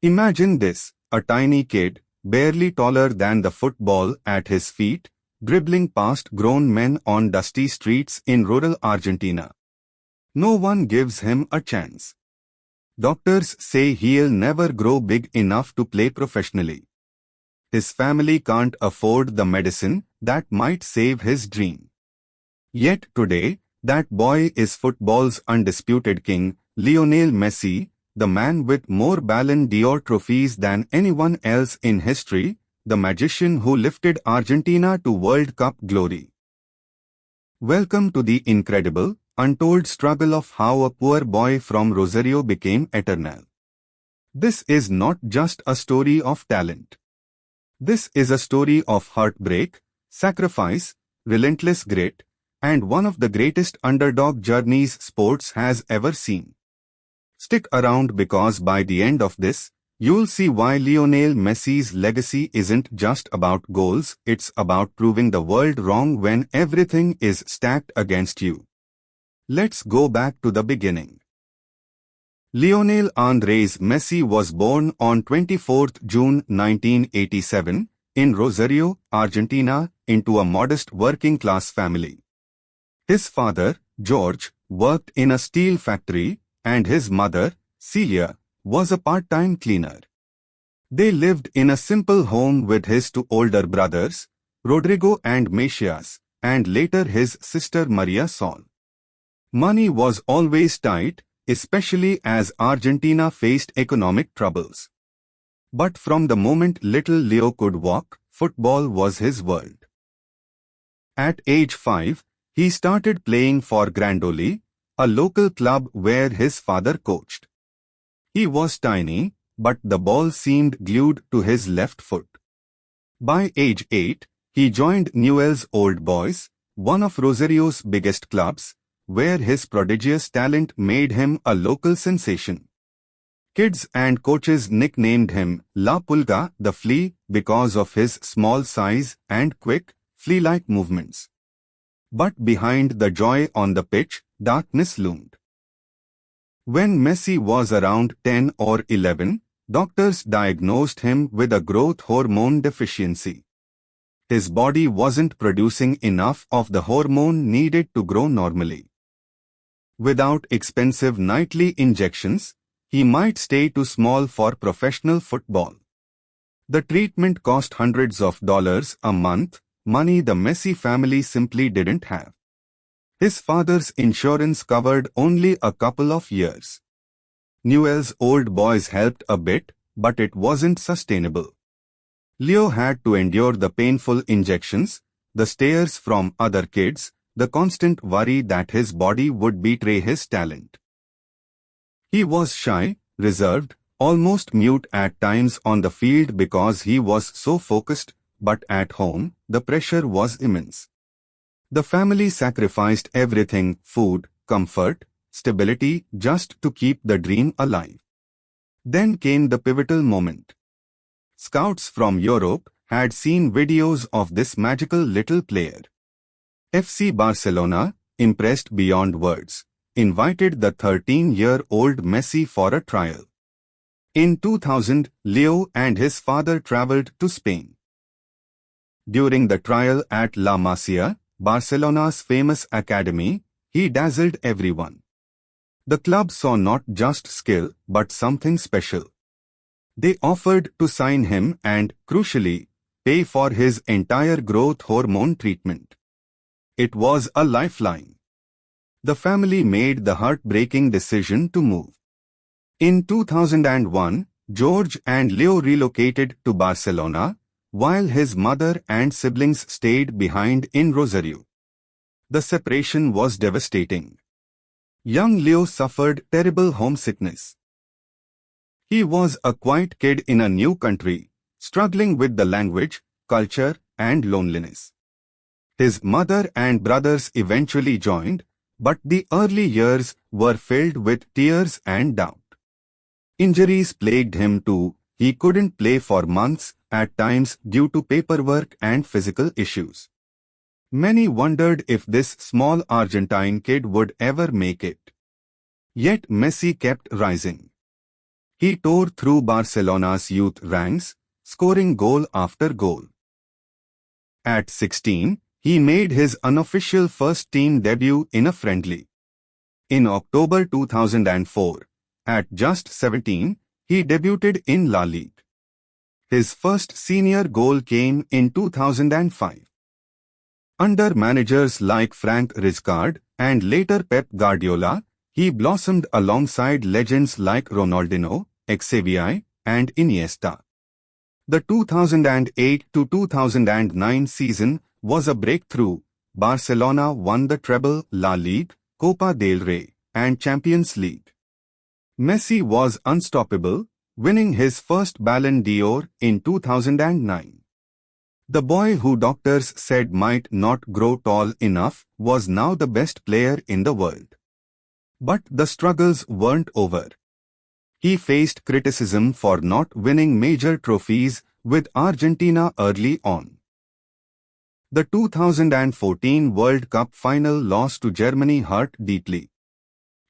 Imagine this, a tiny kid, barely taller than the football at his feet, dribbling past grown men on dusty streets in rural Argentina. No one gives him a chance. Doctors say he'll never grow big enough to play professionally. His family can't afford the medicine that might save his dream. Yet today, that boy is football's undisputed king, Lionel Messi, the man with more Ballon d'Or trophies than anyone else in history, the magician who lifted Argentina to World Cup glory. Welcome to the incredible, untold struggle of how a poor boy from Rosario became eternal. This is not just a story of talent. This is a story of heartbreak, sacrifice, relentless grit, and one of the greatest underdog journeys sports has ever seen. Stick around because by the end of this, you'll see why Lionel Messi's legacy isn't just about goals, it's about proving the world wrong when everything is stacked against you. Let's go back to the beginning. Lionel Andres Messi was born on 24 June 1987 in Rosario, Argentina, into a modest working-class family. His father, George, worked in a steel factory, and his mother, Celia, was a part-time cleaner. They lived in a simple home with his two older brothers, Rodrigo and Masia, and later his sister Maria Sol. Money was always tight, especially as Argentina faced economic troubles. But from the moment little Leo could walk, football was his world. At age 5, he started playing for Grandoli, a local club where his father coached. He was tiny, but the ball seemed glued to his left foot. By age 8, he joined Newell's Old Boys, one of Rosario's biggest clubs, where his prodigious talent made him a local sensation. Kids and coaches nicknamed him La Pulga, the flea, because of his small size and quick, flea-like movements. But behind the joy on the pitch, darkness loomed. When Messi was around 10 or 11, doctors diagnosed him with a growth hormone deficiency. His body wasn't producing enough of the hormone needed to grow normally. Without expensive nightly injections, he might stay too small for professional football. The treatment cost hundreds of dollars a month, money the Messi family simply didn't have. His father's insurance covered only a couple of years. Newell's Old Boys helped a bit, but it wasn't sustainable. Leo had to endure the painful injections, the stares from other kids, the constant worry that his body would betray his talent. He was shy, reserved, almost mute at times on the field because he was so focused, but at home, the pressure was immense. The family sacrificed everything, food, comfort, stability, just to keep the dream alive. Then came the pivotal moment. Scouts from Europe had seen videos of this magical little player. FC Barcelona, impressed beyond words, invited the 13-year-old Messi for a trial. In 2000, Leo and his father traveled to Spain. During the trial at La Masia, Barcelona's famous academy, he dazzled everyone. The club saw not just skill but something special. They offered to sign him and, crucially, pay for his entire growth hormone treatment. It was a lifeline. The family made the heartbreaking decision to move. In 2001, George and Leo relocated to Barcelona, while his mother and siblings stayed behind in Rosario. The separation was devastating. Young Leo suffered terrible homesickness. He was a quiet kid in a new country, struggling with the language, culture, and loneliness. His mother and brothers eventually joined, but the early years were filled with tears and doubt. Injuries plagued him too. He couldn't play for months, at times due to paperwork and physical issues. Many wondered if this small Argentine kid would ever make it. Yet Messi kept rising. He tore through Barcelona's youth ranks, scoring goal after goal. At 16, he made his unofficial first-team debut in a friendly. In October 2004, at just 17, he debuted in La Ligue. His first senior goal came in 2005. Under managers like Frank Rijkaard and later Pep Guardiola, he blossomed alongside legends like Ronaldo, Xavi, and Iniesta. The 2008 to 2009 season was a breakthrough. Barcelona won the treble, La Ligue, Copa del Rey, and Champions League. Messi was unstoppable, winning his first Ballon d'Or in 2009. The boy who doctors said might not grow tall enough was now the best player in the world. But the struggles weren't over. He faced criticism for not winning major trophies with Argentina early on. The 2014 World Cup final loss to Germany hurt deeply.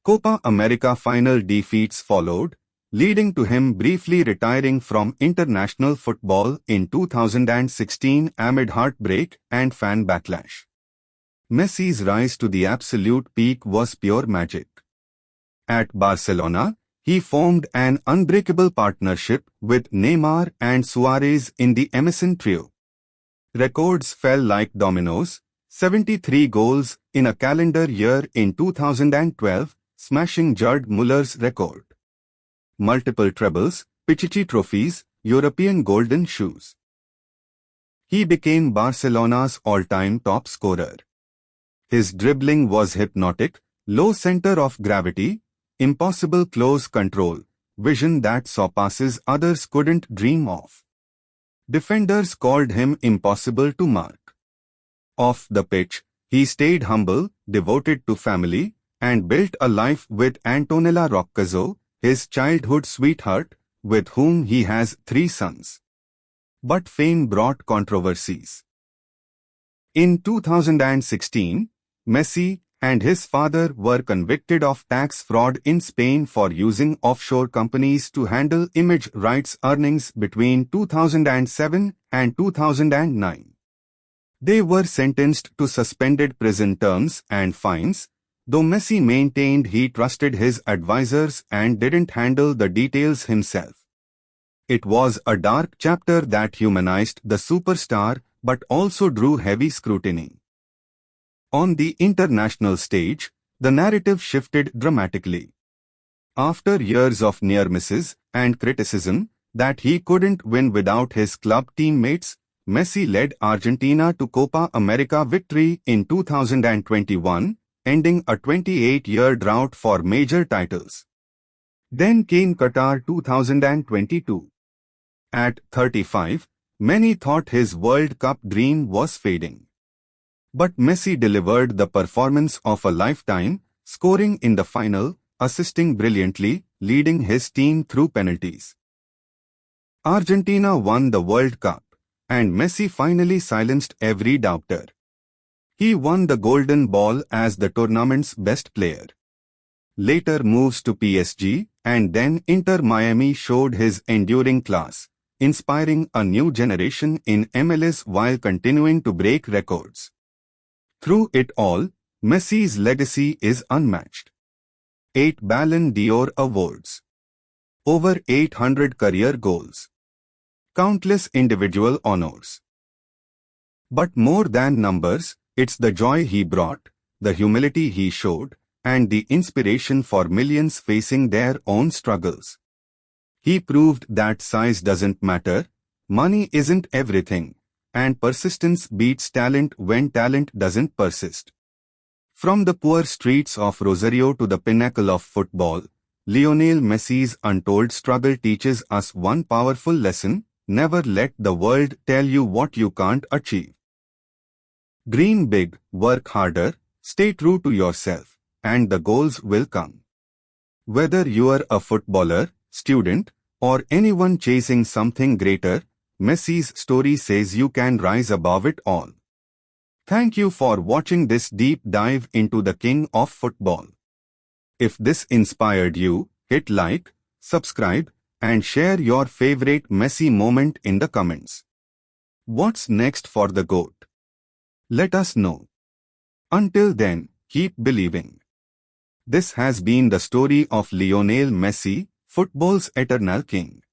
Copa America final defeats followed, leading to him briefly retiring from international football in 2016 amid heartbreak and fan backlash. Messi's rise to the absolute peak was pure magic. At Barcelona, he formed an unbreakable partnership with Neymar and Suarez in the Emerson trio. Records fell like dominoes, 73 goals in a calendar year in 2012, smashing Gerd Muller's record. Multiple trebles, Pichichi trophies, European golden shoes. He became Barcelona's all-time top scorer. His dribbling was hypnotic, low center of gravity, impossible close control, vision that saw passes others couldn't dream of. Defenders called him impossible to mark. Off the pitch, he stayed humble, devoted to family, and built a life with Antonella Roccuzzo, his childhood sweetheart, with whom he has 3 sons. But fame brought controversies. In 2016, Messi and his father were convicted of tax fraud in Spain for using offshore companies to handle image rights earnings between 2007 and 2009. They were sentenced to suspended prison terms and fines, though Messi maintained he trusted his advisors and didn't handle the details himself. It was a dark chapter that humanized the superstar but also drew heavy scrutiny. On the international stage, the narrative shifted dramatically. After years of near misses and criticism that he couldn't win without his club teammates, Messi led Argentina to Copa America victory in 2021, ending a 28-year drought for major titles. Then came Qatar 2022. At 35, many thought his World Cup dream was fading. But Messi delivered the performance of a lifetime, scoring in the final, assisting brilliantly, leading his team through penalties. Argentina won the World Cup, and Messi finally silenced every doubter. He won the Golden Ball as the tournament's best player. Later moves to PSG, and then Inter Miami showed his enduring class, inspiring a new generation in MLS while continuing to break records. Through it all, Messi's legacy is unmatched. 8 Ballon d'Or awards. Over 800 career goals. Countless individual honors. But more than numbers, it's the joy he brought, the humility he showed, and the inspiration for millions facing their own struggles. He proved that size doesn't matter, money isn't everything, and persistence beats talent when talent doesn't persist. From the poor streets of Rosario to the pinnacle of football, Lionel Messi's untold struggle teaches us one powerful lesson: never let the world tell you what you can't achieve. Dream big, work harder, stay true to yourself, and the goals will come. Whether you're a footballer, student, or anyone chasing something greater, Messi's story says you can rise above it all. Thank you for watching this deep dive into the king of football. If this inspired you, hit like, subscribe, and share your favorite Messi moment in the comments. What's next for the GOAT? Let us know. Until then, keep believing. This has been the story of Lionel Messi, football's eternal king.